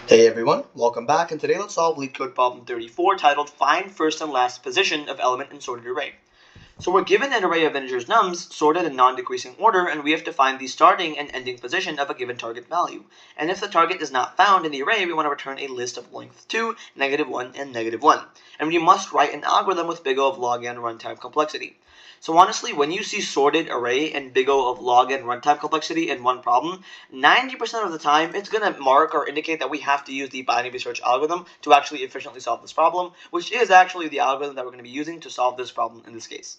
Hey everyone, welcome back, and today let's solve Leetcode problem 34 titled Find First and Last Position of Element in Sorted Array. So we're given an array of integers nums sorted in non-decreasing order, and we have to find the starting and ending position of a given target value. And if the target is not found in the array, we want to return a list of length 2, -1, and -1. And we must write an algorithm with big O of log n runtime complexity. So honestly, when you see sorted array and big O of log n runtime complexity in one problem, 90% of the time it's going to mark or indicate that we have to use the binary search algorithm to actually efficiently solve this problem, which is actually the algorithm that we're going to be using to solve this problem in this case.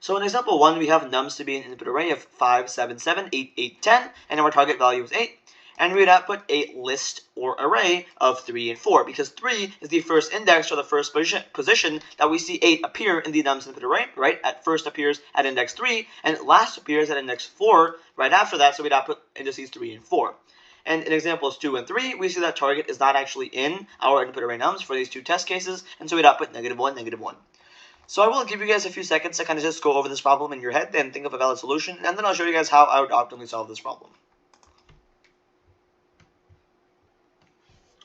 So in example 1, we have nums to be an input array of 5, 7, 7, 8, 8, 10, and our target value is 8. And we would output a list or array of 3 and 4, because 3 is the first index or the first position that we see 8 appear in the nums input array, right? At first appears at index 3, and it last appears at index 4 right after that, so we'd output indices 3 and 4. And in examples 2 and 3, we see that target is not actually in our input array nums for these two test cases, and so we'd output -1, -1. So I will give you guys a few seconds to kind of just go over this problem in your head and think of a valid solution, and then I'll show you guys how I would optimally solve this problem.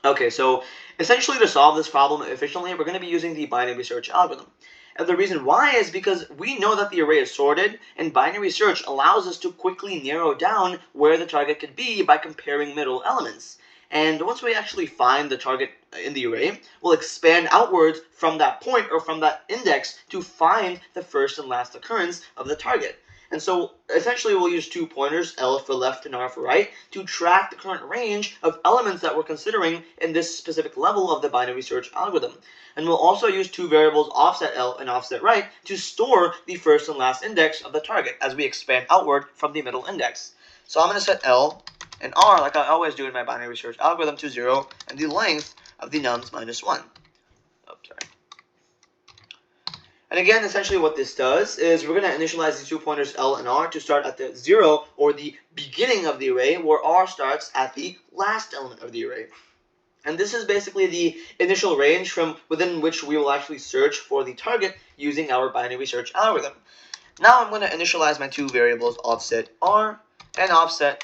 Okay, so essentially to solve this problem efficiently, we're going to be using the binary search algorithm. And the reason why is because we know that the array is sorted, and binary search allows us to quickly narrow down where the target could be by comparing middle elements. And once we actually find the target in the array, we'll expand outwards from that point or from that index to find the first and last occurrence of the target. And so essentially we'll use two pointers, L for left and R for right, to track the current range of elements that we're considering in this specific level of the binary search algorithm. And we'll also use two variables, offset L and offset right, to store the first and last index of the target as we expand outward from the middle index. So I'm going to set L and R, like I always do in my binary search algorithm, to 0, and the length of the nums -1. Oops, sorry. And again, essentially what this does is we're going to initialize these two pointers L and R to start at the 0, or the beginning of the array, where R starts at the last element of the array. And this is basically the initial range from within which we will actually search for the target using our binary search algorithm. Now I'm going to initialize my two variables, offset R and offset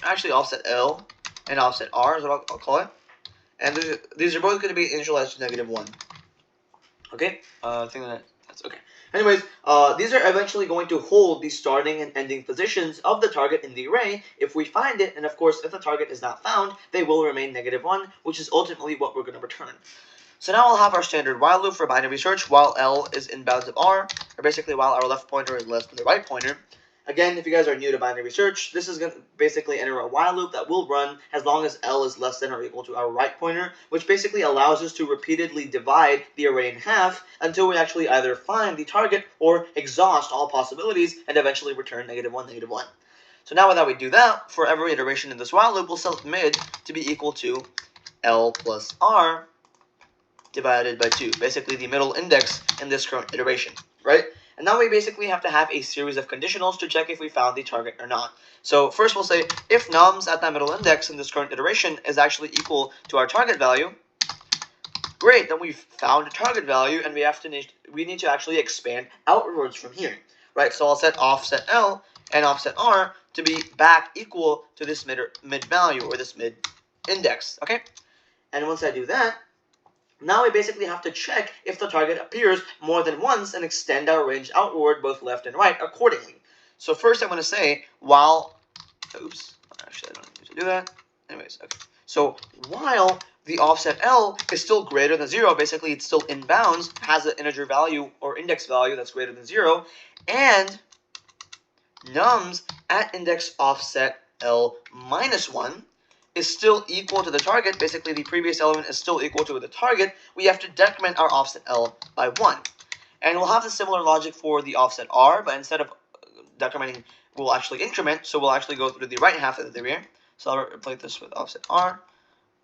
L and offset R is what I'll call it. And these are both going to be initialized to -1. Okay, I think that's okay. Anyways, these are eventually going to hold the starting and ending positions of the target in the array if we find it, and of course, if the target is not found, they will remain -1, which is ultimately what we're going to return. So now we'll have our standard while loop for binary search while L is in bounds of R, or basically while our left pointer is less than the right pointer. Again, if you guys are new to binary search, this is going to basically enter a while loop that will run as long as L is less than or equal to our right pointer, which basically allows us to repeatedly divide the array in half until we actually either find the target or exhaust all possibilities and eventually return -1, -1. So now that we do that, for every iteration in this while loop, we'll set mid to be equal to L plus R divided by 2, basically the middle index in this current iteration, right? And now we basically have to have a series of conditionals to check if we found the target or not. So first we'll say if nums at that middle index in this current iteration is actually equal to our target value, great, then we've found a target value, and we need to actually expand outwards from here, right? So I'll set offset L and offset R to be back equal to this mid value, or this mid index, okay? And once I do that, now we basically have to check if the target appears more than once and extend our range outward both left and right accordingly. So first I'm going to say while, oops, actually I don't need to do that. Anyways, okay. So while the offset L is still greater than 0, basically it's still in bounds, has an integer value or index value that's greater than 0, and nums at index offset L -1 is still equal to the target, basically the previous element is still equal to the target, we have to decrement our offset L by 1. And we'll have the similar logic for the offset R, but instead of decrementing, we'll actually increment, so we'll actually go through the right half of the array. So I'll replace this with offset R.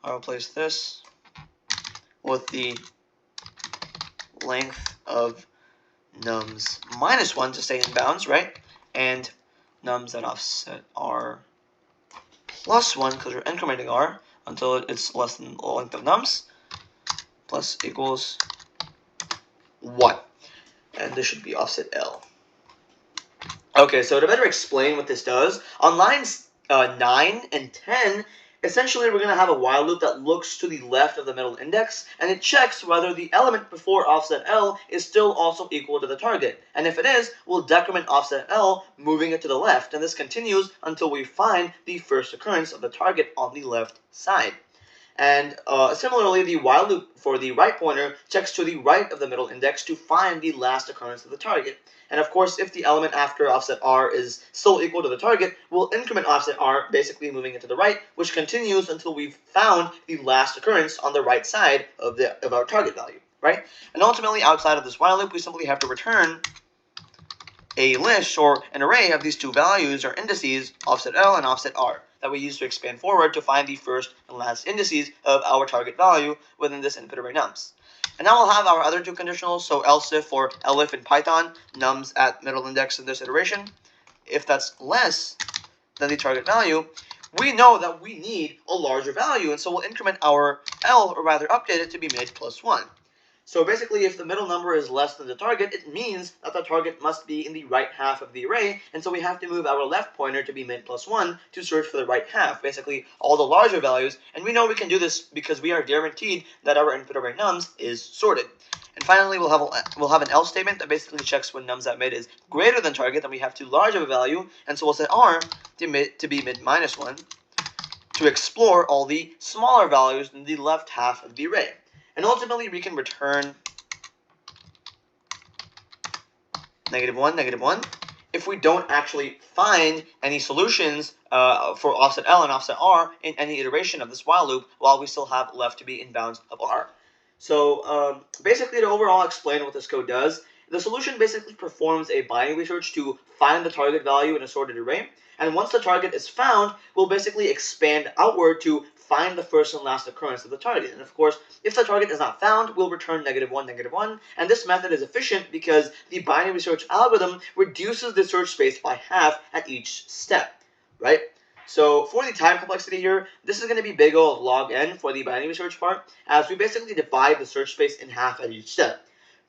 I'll replace this with the length of nums -1 to stay in bounds, right? And nums at offset R +1, because we're incrementing R until it's less than the length of nums, plus equals 1. And this should be offset L. Okay, so to better explain what this does, on lines 9 and 10, Essentially, we're going to have a while loop that looks to the left of the middle index, and it checks whether the element before offset L is still also equal to the target. And if it is, we'll decrement offset L, moving it to the left. And this continues until we find the first occurrence of the target on the left side. And similarly, the while loop for the right pointer checks to the right of the middle index to find the last occurrence of the target. And of course, if the element after offset R is still equal to the target, we'll increment offset R, basically moving it to the right, which continues until we've found the last occurrence on the right side of our target value, right? And ultimately, outside of this while loop, we simply have to return a list or an array of these two values or indices, offset L and offset R, that we use to expand forward to find the first and last indices of our target value within this input array nums. And now we'll have our other two conditionals, so else if or elif in Python, nums at middle index in this iteration. If that's less than the target value, we know that we need a larger value, and so we'll increment our L, or rather update it to be mid plus 1. So basically, if the middle number is less than the target, it means that the target must be in the right half of the array, and so we have to move our left pointer to be mid plus 1 to search for the right half, basically all the larger values, and we know we can do this because we are guaranteed that our input array nums is sorted. And finally, we'll have an else statement that basically checks when nums at mid is greater than target, then we have too large of a value, and so we'll set R to be mid minus 1 to explore all the smaller values in the left half of the array. And ultimately, we can return -1, -1, if we don't actually find any solutions for offset L and offset R in any iteration of this while loop, while we still have left to be in bounds of R. So basically, to overall explain what this code does, the solution basically performs a binary search to find the target value in a sorted array. And once the target is found, we'll basically expand outward to find the first and last occurrence of the target. And of course, if the target is not found, we'll return -1, -1. And this method is efficient because the binary search algorithm reduces the search space by half at each step, right? So for the time complexity here, this is going to be big O of log n for the binary search part, as we basically divide the search space in half at each step.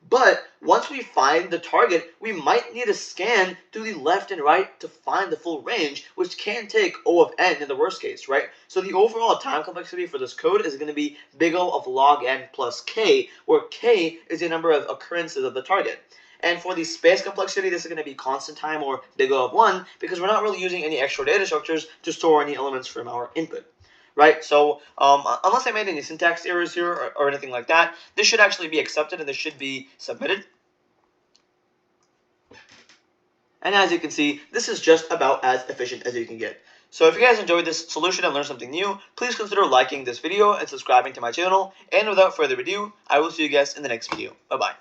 But once we find the target, we might need to scan to the left and right to find the full range, which can take O of n in the worst case, right? So the overall time complexity for this code is going to be big O of log n plus k, where k is the number of occurrences of the target. And for the space complexity, this is going to be constant time, or big O of 1, because we're not really using any extra data structures to store any elements from our input. Right, so unless I made any syntax errors here or anything like that, this should actually be accepted and this should be submitted. And as you can see, this is just about as efficient as you can get. So if you guys enjoyed this solution and learned something new, please consider liking this video and subscribing to my channel. And without further ado, I will see you guys in the next video. Bye-bye.